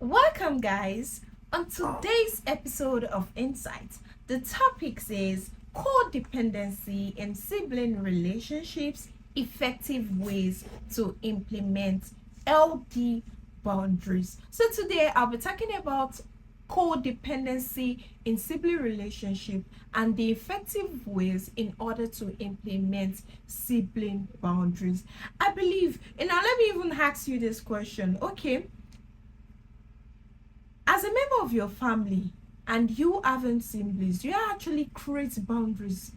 Welcome, guys. On today's episode of INSiGHT, the topic is codependency in sibling relationships, effective ways to implement LD boundaries. So, today I'll be talking about codependency in sibling relationship and the effective ways in order to implement sibling boundaries. I believe, and now let me even ask you this question, okay? As a member of your family and you having siblings, do you actually create boundaries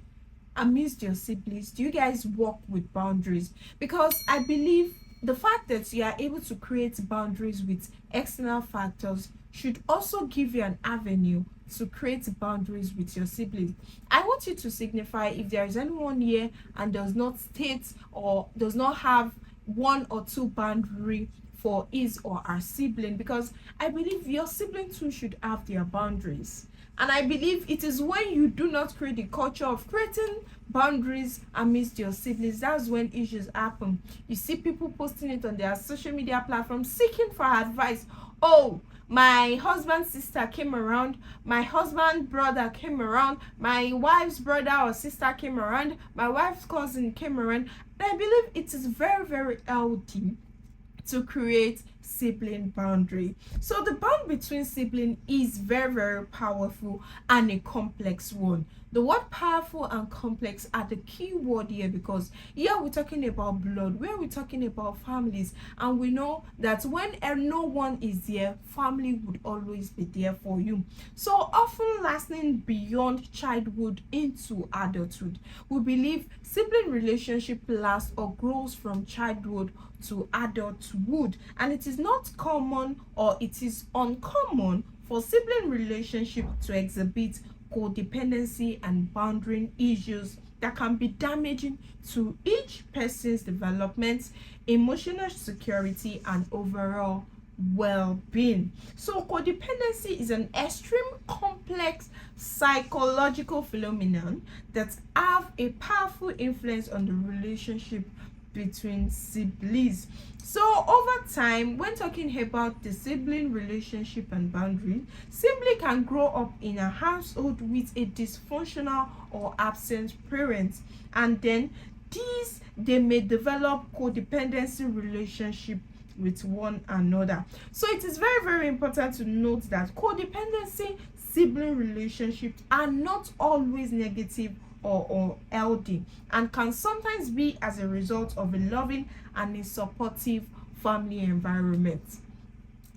amidst your siblings? Do you guys work with boundaries? Because I believe the fact that you are able to create boundaries with external factors should also give you an avenue to create boundaries with your siblings. I want you to signify if there is anyone here and does not state or does not have one or two boundary for his or her sibling, because I believe your sibling too should have their boundaries. And I believe it is when you do not create the culture of creating boundaries amidst your siblings, that's when issues happen. You see people posting it on their social media platforms seeking for advice. Oh, my husband's sister came around, my husband's brother came around, my wife's brother or sister came around, my wife's cousin came around. And I believe it is very, very healthy to create sibling boundary. So the bond between sibling is very, very powerful and a complex one. The word powerful and complex are the key word here, because here we're talking about blood, where we're talking about families, and we know that when no one is there, family would always be there for you. So often lasting beyond childhood into adulthood. We believe sibling relationship lasts or grows from childhood to adulthood, and it is not common or it is uncommon for sibling relationship to exhibit codependency and boundary issues that can be damaging to each person's development, emotional security, and overall well-being. So codependency is an extreme complex psychological phenomenon that have a powerful influence on the relationship between siblings. So over time, when talking about the sibling relationship and boundary, sibling can grow up in a household with a dysfunctional or absent parent, and then they may develop codependency relationship with one another. So it is very, very important to note that codependency sibling relationships are not always negative or healthy, and can sometimes be as a result of a loving and a supportive family environment.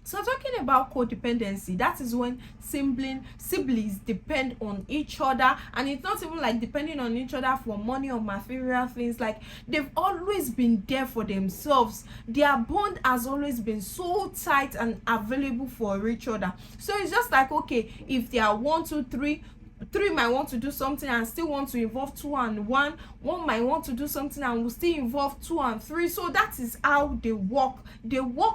So talking about codependency, that is when siblings depend on each other, and it's not even like depending on each other for money or material things. Like, they've always been there for themselves. Their bond has always been so tight and available for each other. So it's just like, okay, if there are one, two, three might want to do something and still want to involve two and one might want to do something and will still involve two and three. So that is how they work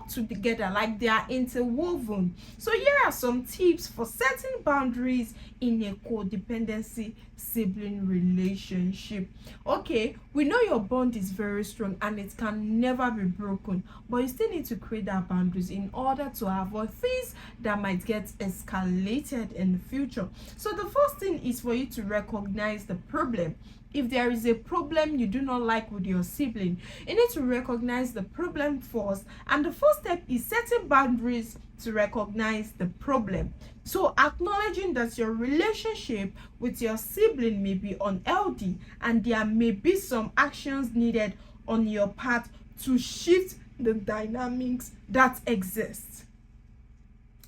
together, like they are interwoven. So here are some tips for setting boundaries in a codependency sibling relationship. Okay, we know your bond is very strong and it can never be broken, but you still need to create that boundaries in order to avoid things that might get escalated in the future. So the first thing is for you to recognize the problem. If there is a problem you do not like with your sibling, you need to recognize the problem first, and the first step is setting boundaries to recognize the problem. So acknowledging that your relationship with your sibling may be unhealthy and there may be some actions needed on your part to shift the dynamics that exist.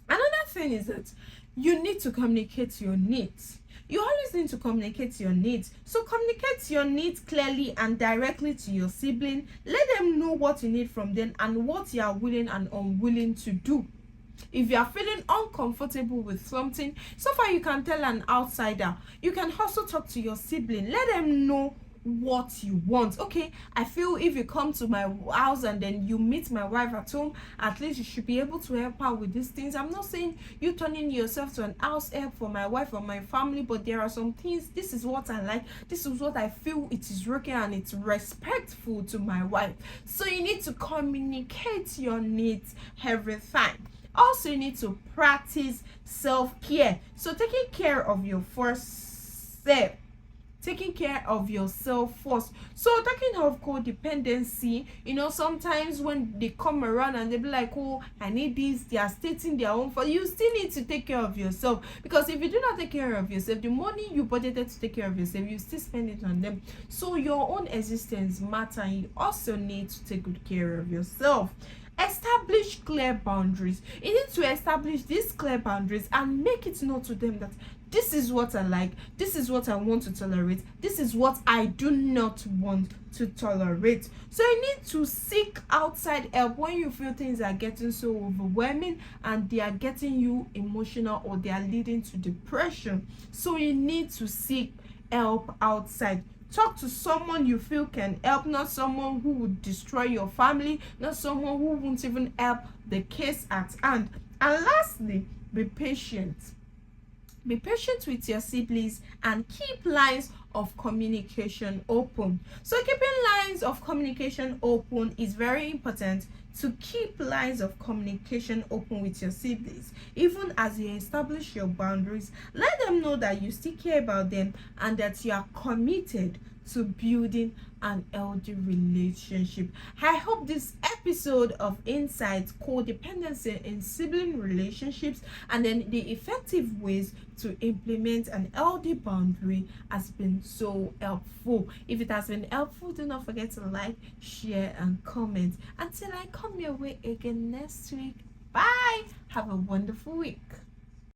Another thing is that you need to communicate your needs. You always need to communicate your needs. So communicate your needs clearly and directly to your sibling. Let them know what you need from them and what you are willing and unwilling to do. If you are feeling uncomfortable with something, so far you can tell an outsider. You can also talk to your sibling. Let them know what you want. Okay, I feel if you come to my house and then you meet my wife at home, at least you should be able to help her with these things. I'm not saying you turning yourself to an house help for my wife or my family, but there are some things. This is what I like, this is what I feel it is working and it's respectful to my wife. So you need to communicate your needs every time. Also, you need to practice self-care. So taking care of your first step, taking care of yourself first. So talking of codependency, sometimes when they come around and they be like, oh, I need this, they are stating their own for you. Still need to take care of yourself, because if you do not take care of yourself, the money you budgeted to take care of yourself, you still spend it on them. So your own existence matter, and you also need to take good care of yourself. Establish clear boundaries. You need to establish these clear boundaries and make it known to them that this is what I like, this is what I want to tolerate, this is what I do not want to tolerate. So you need to seek outside help when you feel things are getting so overwhelming and they are getting you emotional, or they are leading to depression. So you need to seek help outside. Talk to someone you feel can help, not someone who would destroy your family, not someone who won't even help the case at hand. And lastly, be patient. Be patient with your siblings and keep lines of communication open. So keeping lines of communication open is very important. To keep lines of communication open with your siblings, even as you establish your boundaries, let them know that you still care about them and that you are committed to building an healthy relationship. I hope this episode of INSiGHT, codependency in sibling relationships, and then the effective ways to implement an healthy boundary has been so helpful. If it has been helpful, do not forget to like, share, and comment. Until I come your way again next week, bye. Have a wonderful week.